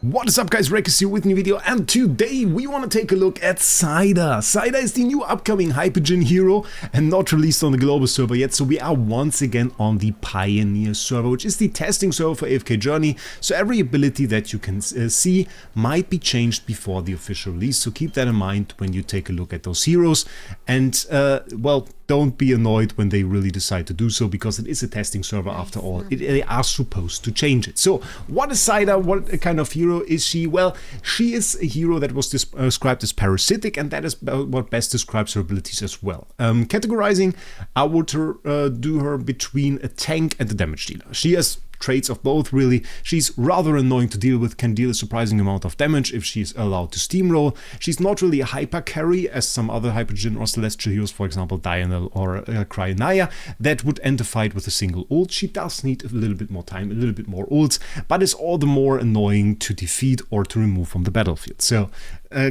What is up guys, Wraec is here with a new video, and today we want to take a look at Saida. Saida is the new upcoming Hypergen hero and not released on the global server yet, so we are once again on the Pioneer server, which is the testing server for AFK Journey, so every ability that you can see might be changed before the official release, so keep that in mind when you take a look at those heroes, and well, don't be annoyed when they really decide to do so, because it is a testing server after all. They are supposed to change it. So what is Saida? What kind of hero is she? Well, she is a hero that was described as parasitic, and that is what best describes her abilities as well. Categorizing, I would do her between a tank and a damage dealer. She has traits of both, really. She's rather annoying to deal with, can deal a surprising amount of damage if she's allowed to steamroll. She's not really a hyper carry as some other Hypergen or Celestial heroes, for example Diurnal or Cryonaya, that would end the fight with a single ult. She does need a little bit more time, a little bit more ults, but is all the more annoying to defeat or to remove from the battlefield. So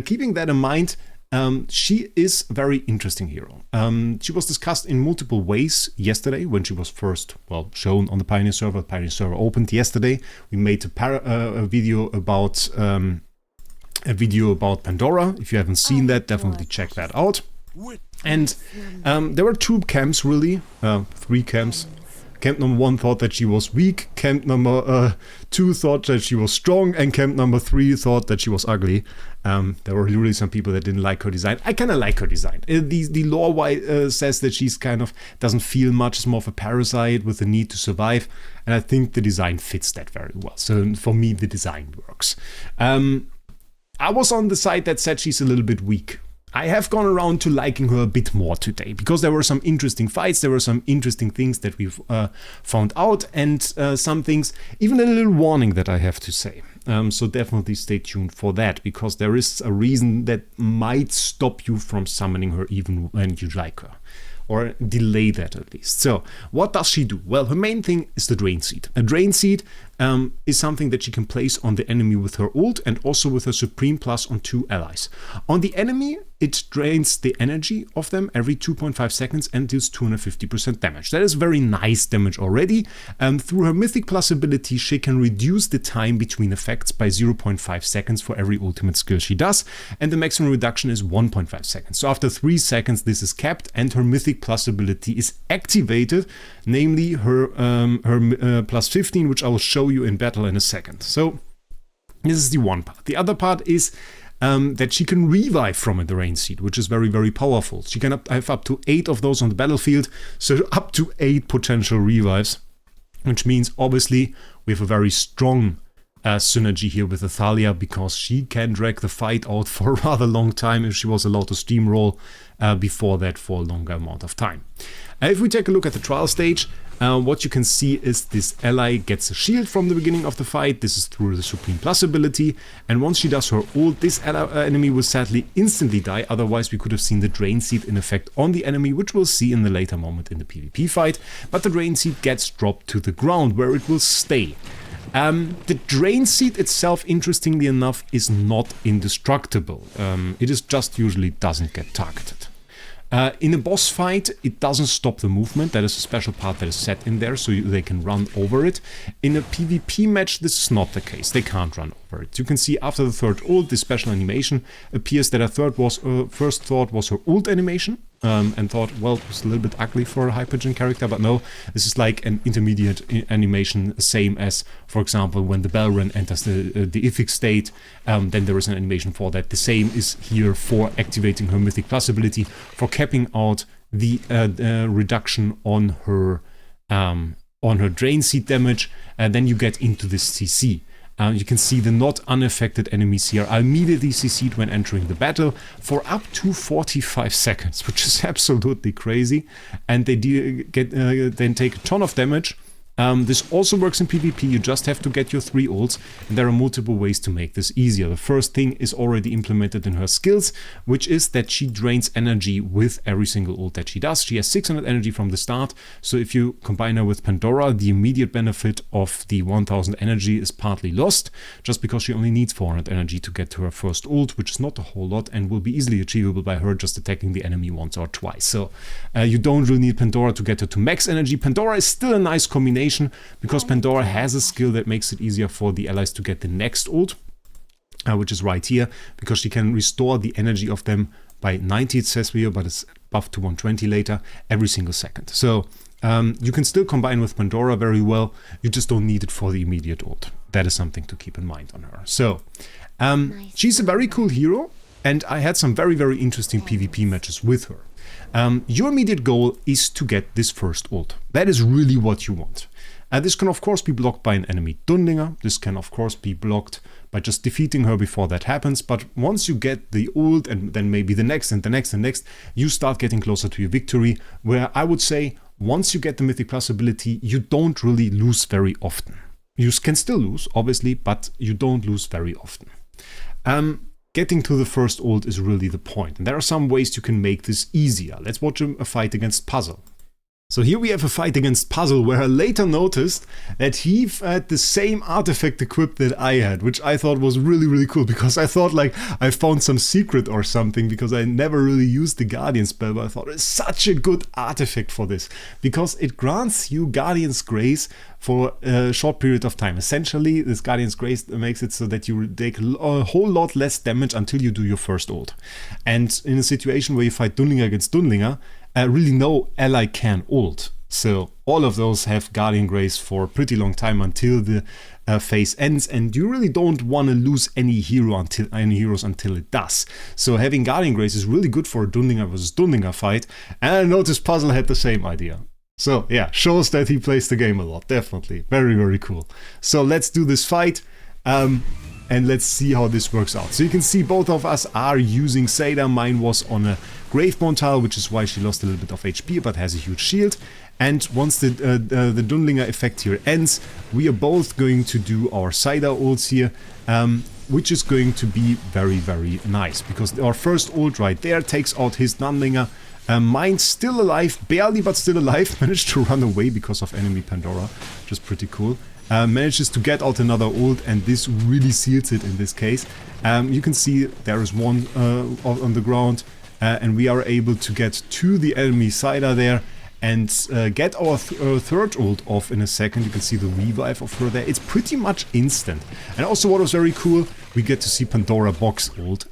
keeping that in mind, she is a very interesting hero. She was discussed in multiple ways yesterday when she was first, well, shown on the Pioneer server. The Pioneer server opened yesterday. We made a video about Pandora. If you haven't seen that, definitely check that out. And there were two camps, really, three camps. Camp number 1 thought that she was weak, camp number 2 thought that she was strong, and camp number 3 thought that she was ugly. There were really some people that didn't like her design. I kind of like her design. The lore says that she's kind of doesn't feel much, is more of a parasite with the need to survive, and I think the design fits that very well. So for me, the design works. I was on the side that said she's a little bit weak. I have gone around to liking her a bit more today, because there were some interesting fights, there were some interesting things that we've found out, and some things, even a little warning that I have to say. So definitely stay tuned for that, because there is a reason that might stop you from summoning her even when you like her. Or delay that at least. So, what does she do? Well, her main thing is the Drain Seed. A Drain Seed is something that she can place on the enemy with her ult and also with her Supreme Plus on 2 allies. On the enemy, it drains the energy of them every 2.5 seconds and deals 250% damage. That is very nice damage already. Through her Mythic Plus ability, she can reduce the time between effects by 0.5 seconds for every ultimate skill she does, and the maximum reduction is 1.5 seconds. So after 3 seconds, this is capped, and her Mythic Plus ability is activated, namely her plus 15, which I will show you in battle in a second. So this is the one part. The other part is that she can revive from a Drain Seed, which is very, very powerful. She can have up to 8 of those on the battlefield, so up to 8 potential revives, which means obviously we have a very strong synergy here with Athalia, because she can drag the fight out for a rather long time if she was allowed to steamroll before that for a longer amount of time. If we take a look at the trial stage, what you can see is this ally gets a shield from the beginning of the fight. This is through the Supreme Plus ability, and once she does her ult, this enemy will sadly instantly die. Otherwise we could have seen the Drain Seed in effect on the enemy, which we'll see in the later moment in the PvP fight, but the Drain Seed gets dropped to the ground where it will stay. The Drain Seed itself, interestingly enough, is not indestructible. It is just usually doesn't get targeted. In a boss fight, it doesn't stop the movement. That is a special part that is set in there, so they can run over it. In a PvP match, this is not the case. They can't run over it. You can see after the third ult, this special animation appears that first thought was her ult animation, and thought, well, it was a little bit ugly for a Hypergen character, but no, this is like an intermediate animation, same as, for example, when the Belrun enters the Ific state, then there is an animation for that. The same is here for activating her Mythic Plus ability, for capping out the reduction on her Drain Seed damage, and then you get into this CC. You can see the not unaffected enemies here are immediately CC'd when entering the battle for up to 45 seconds, which is absolutely crazy, and they then take a ton of damage. This also works in PvP. You just have to get your 3 ults, and there are multiple ways to make this easier. The first thing is already implemented in her skills, which is that she drains energy with every single ult that she does. She has 600 energy from the start, so if you combine her with Pandora, the immediate benefit of the 1000 energy is partly lost, just because she only needs 400 energy to get to her first ult, which is not a whole lot and will be easily achievable by her just attacking the enemy once or twice. So you don't really need Pandora to get her to max energy. Pandora is still a nice combination, because Pandora has a skill that makes it easier for the allies to get the next ult. which is right here, because she can restore the energy of them by 90, it says here, but it's buffed to 120 later, every single second. So you can still combine with Pandora very well, you just don't need it for the immediate ult. That is something to keep in mind on her. So, she's a very cool hero, and I had some very, very interesting PvP matches with her. Your immediate goal is to get this first ult. That is really what you want. This can of course be blocked by an enemy Dunlinger. This can of course be blocked by just defeating her before that happens. But once you get the ult and then maybe the next and the next and next, you start getting closer to your victory, where I would say once you get the Mythic Plus ability, you don't really lose very often. You can still lose, obviously, but you don't lose very often. Getting to the first ult is really the point, and there are some ways you can make this easier. Let's watch a fight against Puzzle. So here we have a fight against Puzzle, where I later noticed that he had the same artifact equipped that I had, which I thought was really, really cool, because I thought like I found some secret or something, because I never really used the Guardian spell, but I thought it's such a good artifact for this, because it grants you Guardian's Grace for a short period of time. Essentially, this Guardian's Grace makes it so that you take a whole lot less damage until you do your first ult. And in a situation where you fight Dunlinger against Dunlinger, really no ally can ult. So all of those have Guardian Grace for a pretty long time until the phase ends, and you really don't want to lose any heroes until it does. So having Guardian Grace is really good for a Dunlinger versus Dunlinger fight, and I noticed Puzzle had the same idea. So yeah, shows that he plays the game a lot, definitely. Very, very cool. So let's do this fight, and let's see how this works out. So you can see both of us are using Saida. Mine was on a Graveborn tile, which is why she lost a little bit of HP, but has a huge shield. And once the Dunlinger effect here ends, we are both going to do our Saida ults here, which is going to be very, very nice, because our first ult right there takes out his Dunlinger. Mine's still alive, barely, but still alive, managed to run away because of enemy Pandora, which is pretty cool. Manages to get out another ult, and this really seals it in this case. You can see there is one on the ground, and we are able to get to the enemy Saida there and get our third ult off in a second. You can see the revive of her there. It's pretty much instant. And also what was very cool, we get to see Pandora box ult,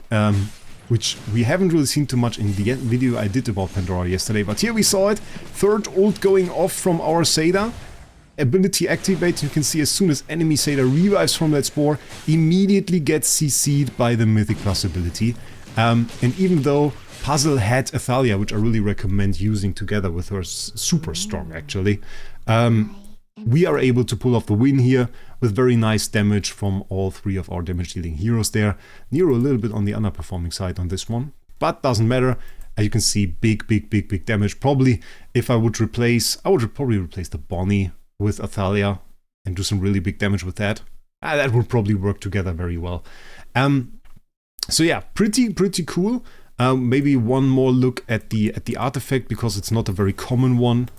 which we haven't really seen too much in the video I did about Pandora yesterday, but here we saw it. Third ult going off from our Saida. Ability activate. You can see as soon as enemy Saida revives from that spore, immediately gets CC'd by the Mythic Plus ability. And even though Puzzle had Athalia, which I really recommend using together with her, super strong actually, we are able to pull off the win here with very nice damage from all three of our damage dealing heroes there. Nero a little bit on the underperforming side on this one, but doesn't matter. As you can see, big damage. Probably if I would replace, I would probably replace the Bonnie with Athalia and do some really big damage with that. That would probably work together very well. So yeah, pretty cool. Maybe one more look at the artifact, because it's not a very common one.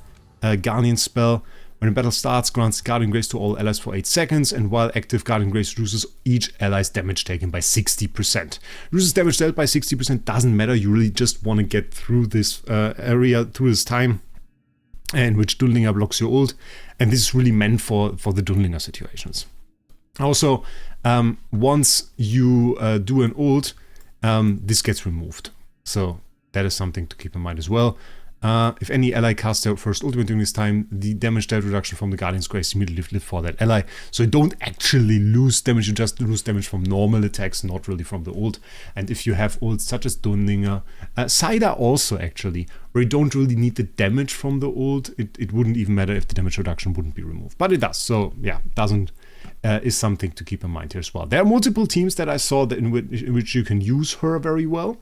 Guardian spell. When a battle starts, grants Guardian Grace to all allies for 8 seconds, and while active, Guardian Grace reduces each ally's damage taken by 60%. Reduces damage dealt by 60%, doesn't matter, you really just want to get through this area, through this time in which Dunlinger blocks your ult, and this is really meant for the Dunlinger situations. Also, once you do an ult, this gets removed, so that is something to keep in mind as well. If any ally casts their first ultimate during this time, the damage dealt reduction from the Guardian's Grace immediately lives for that ally. So you don't actually lose damage, you just lose damage from normal attacks, not really from the ult. And if you have ults such as Dunlinger, Saida also actually, where you don't really need the damage from the ult, it wouldn't even matter if the damage reduction wouldn't be removed. But it does, so yeah, is something to keep in mind here as well. There are multiple teams that I saw that in which you can use her very well.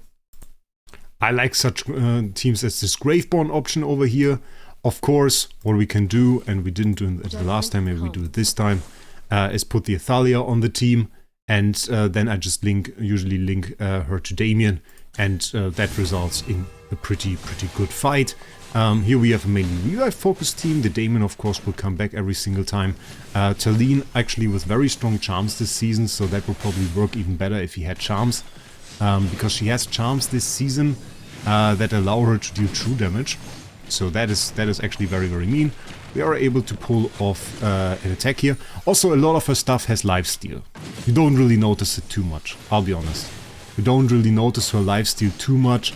I like such teams as this Graveborn option over here. Of course, what we can do, and we didn't do it the last time, maybe we do it this time, is put the Athalia on the team, and then I just usually link her to Damien, and that results in a pretty good fight. Here we have a mainly revive focused team. The Damien, of course, will come back every single time. Talene actually with very strong charms this season, so that would probably work even better if he had charms. Because she has charms this season that allow her to deal true damage. So that is actually very mean. we are able to pull off an attack here. Also, a lot of her stuff has lifesteal. You don't really notice it too much, I'll be honest. You don't really notice her lifesteal too much.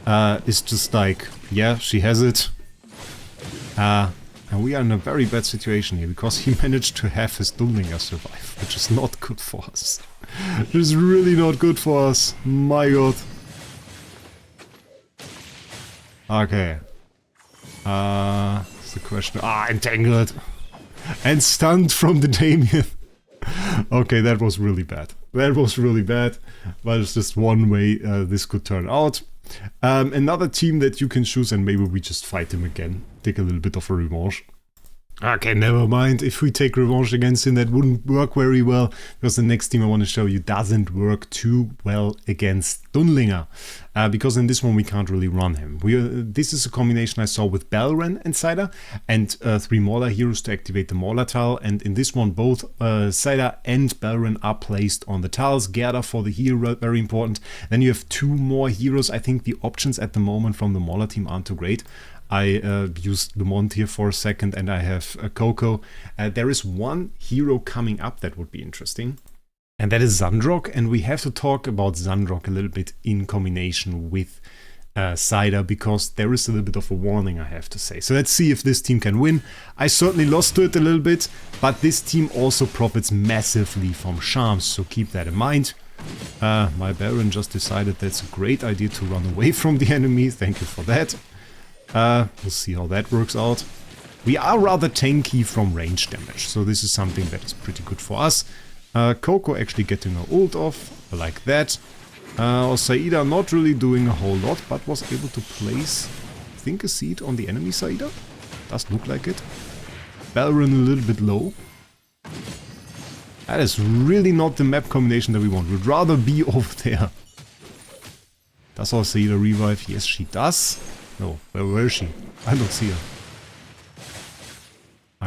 It's just like, yeah, she has it. And we are in a very bad situation here, because he managed to have his Dummlinger survive, which is not good for us. It is really not good for us. My god. Okay. That's the question. Entangled! And stunned from the Damien. Okay, that was really bad. That was really bad. But it's just one way this could turn out. Another team that you can choose, and maybe we just fight him again. Take a little bit of a revenge. Okay, never mind. If we take revenge against him, that wouldn't work very well, because the next team I want to show you doesn't work too well against Dummlinger. Because in this one we can't really run him. This is a combination I saw with Balren and Saida, and 3 Mauler heroes to activate the Mauler tile, and in this one both Saida and Balren are placed on the tiles. Gerda for the hero, very important. Then you have 2 more heroes. I think the options at the moment from the Mauler team aren't too great. I used Lemont here for a second, and I have Coco. There is one hero coming up that would be interesting, and that is Zandrok, and we have to talk about Zandrok a little bit in combination with Saida, because there is a little bit of a warning, I have to say. So let's see if this team can win. I certainly lost to it a little bit, but this team also profits massively from charms, so keep that in mind. My Baron just decided that's a great idea to run away from the enemy. Thank you for that. We'll see how that works out. We are rather tanky from range damage, so this is something that is pretty good for us. Coco actually getting her ult off, like that. Saida not really doing a whole lot, but was able to place, I think, a seed on the enemy Saida. Does look like it. Balron a little bit low. That is really not the map combination that we want. We'd rather be over there. Does our Saida revive? Yes, she does. No, where is she? I don't see her.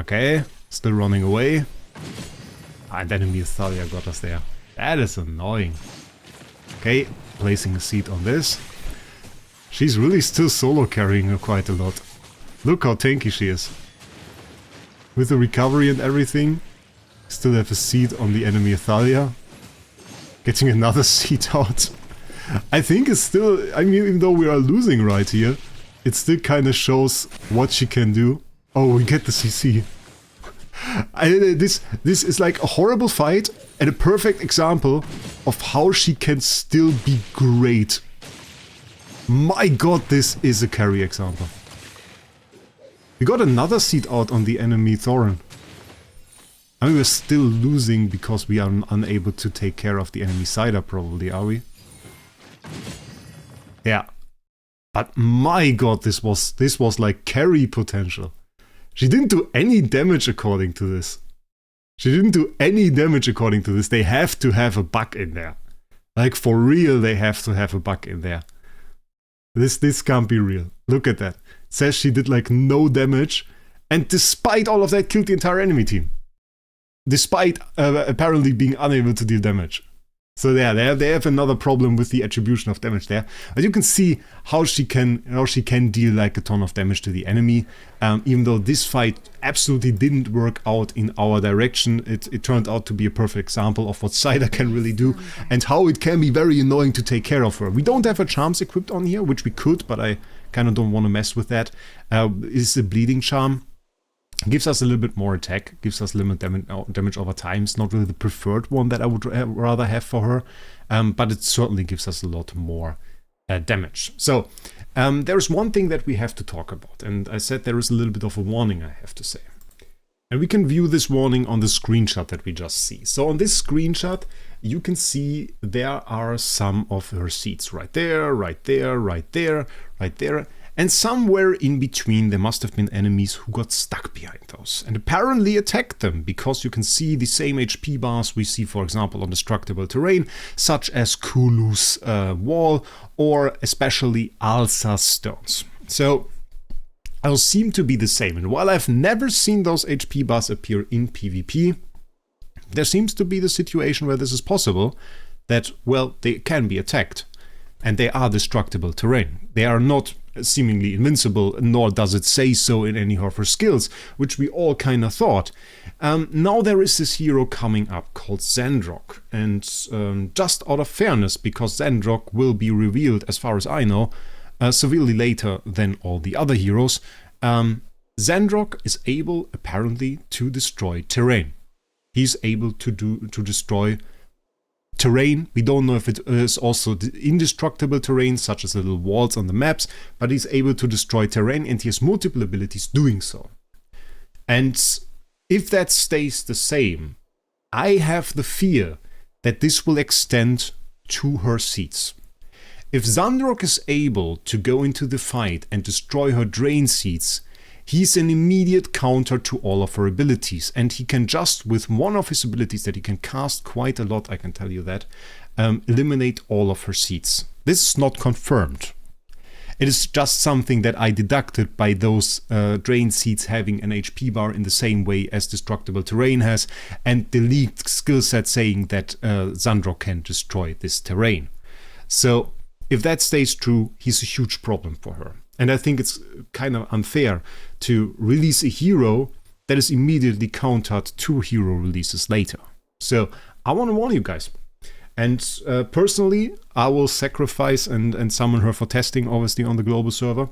Okay, still running away. And enemy Thalia got us there. That is annoying. Okay, placing a seed on this. She's really still solo carrying her quite a lot. Look how tanky she is. With the recovery and everything. Still have a seed on the enemy Thalia. Getting another seed out. I think it's still, I mean, even though we are losing right here, it still kind of shows what she can do. Oh, we get the CC. This is like a horrible fight and a perfect example of how she can still be great. My god, this is a carry example. We got another seed out on the enemy Thorin. I mean, we're still losing because we are unable to take care of the enemy Saida, probably, are we? Yeah. But my god, this was like carry potential. She didn't do any damage according to this. She didn't do any damage according to this. They have to have a bug in there. Like, for real, they have to have a bug in there. This can't be real. Look at that. It says she did like no damage, and despite all of that, killed the entire enemy team. Despite apparently being unable to deal damage. So yeah, they have another problem with the attribution of damage there. But you can see how she can deal like a ton of damage to the enemy. Even though this fight absolutely didn't work out in our direction, it turned out to be a perfect example of what Saida can really do and how it can be very annoying to take care of her. We don't have her charms equipped on here, which we could, but I kind of don't want to mess with that. Is a bleeding charm. Gives us a little bit more attack, gives us limit damage over time. It's not really the preferred one that I would rather have for her, but it certainly gives us a lot more damage. So there's one thing that we have to talk about, and I said there is a little bit of a warning, I have to say. And we can view this warning on the screenshot that we just see. So on this screenshot, you can see there are some of her seeds right there, right there, right there, right there. And somewhere in between there must have been enemies who got stuck behind those and apparently attacked them, because you can see the same HP bars we see, for example, on destructible terrain, such as Kulu's wall or especially Alsa's stones. So those seem to be the same, and while I've never seen those HP bars appear in PvP, there seems to be the situation where this is possible, that, well, they can be attacked and they are destructible terrain. They are not seemingly invincible, nor does it say so in any of her skills, which we all kind of thought. Now there is this hero coming up called Xandrok, and just out of fairness, because Xandrok will be revealed, as far as I know, severely later than all the other heroes, Xandrok is able, apparently, to destroy terrain. He's able to destroy terrain. We don't know if it is also the indestructible terrain, such as little walls on the maps, but he's able to destroy terrain, and he has multiple abilities doing so. And if that stays the same, I have the fear that this will extend to her seeds. If Xandrok is able to go into the fight and destroy her drain seeds, he's an immediate counter to all of her abilities, and he can just, with one of his abilities that he can cast quite a lot, I can tell you that, eliminate all of her seeds. This is not confirmed. It is just something that I deducted by those drain seeds having an HP bar in the same way as destructible terrain has, and the leaked skill set saying that Xandrok can destroy this terrain. So if that stays true, he's a huge problem for her. And I think it's kind of unfair to release a hero that is immediately countered 2 hero releases later. So I want to warn you guys. And personally, I will sacrifice and summon her for testing, obviously, on the global server.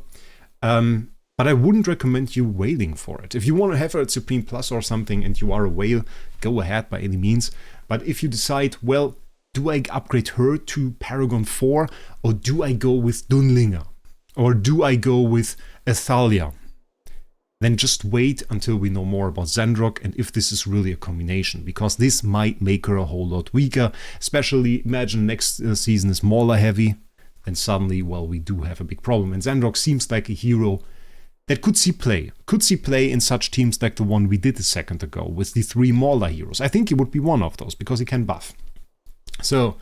But I wouldn't recommend you wailing for it. If you want to have her at Supreme Plus or something and you are a whale, go ahead by any means. But if you decide, well, do I upgrade her to Paragon 4 or do I go with Dunlinger? Or do I go with Athalia? Then just wait until we know more about Xandrok and if this is really a combination, because this might make her a whole lot weaker. Especially imagine next season is Mauler heavy, then suddenly, well, we do have a big problem. And Xandrok seems like a hero that could see play in such teams like the one we did a second ago with the 3 Mauler heroes. I think he would be one of those because he can buff. So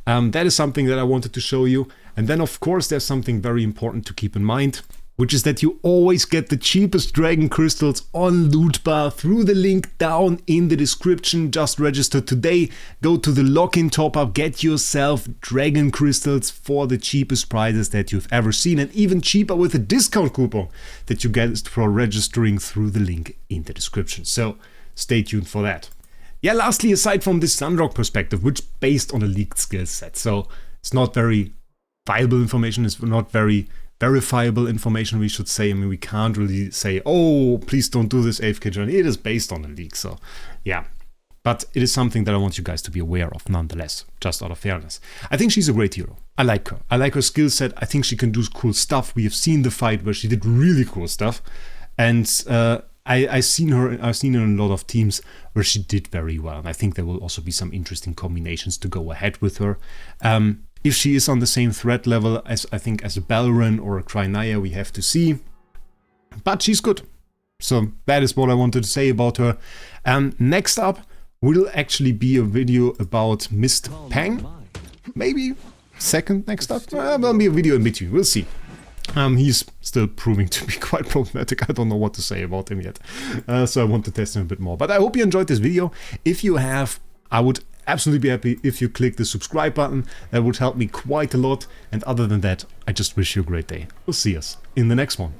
that is something that I wanted to show you. And then, of course, there's something very important to keep in mind, which is that you always get the cheapest dragon crystals on Loot Bar through the link down in the description. Just register today, go to the login top-up, get yourself dragon crystals for the cheapest prices that you've ever seen, and even cheaper with a discount coupon that you get for registering through the link in the description. So stay tuned for that. Yeah, lastly, aside from this Xandrok perspective, which based on a leaked skill set, so it's not very viable information, it's not very verifiable information, we should say. I mean, we can't really say, oh, please don't do this AFK journey. It is based on a leak, so yeah. But it is something that I want you guys to be aware of nonetheless, just out of fairness. I think she's a great hero. I like her. I like her skill set. I think she can do cool stuff. We have seen the fight where she did really cool stuff. And I've seen her in a lot of teams where she did very well. And I think there will also be some interesting combinations to go ahead with her. If she is on the same threat level as, I think, as a Balron or a Krynaya, we have to see. But she's good. So that is what I wanted to say about her. Next up will actually be a video about Mist Pang. Maybe second next up. There'll be a video in between. We'll see. He's still proving to be quite problematic. I don't know what to say about him yet. So I want to test him a bit more. But I hope you enjoyed this video. If you have, I would absolutely be happy if you click the subscribe button. That would help me quite a lot. And other than that, I just wish you a great day. We'll see us in the next one.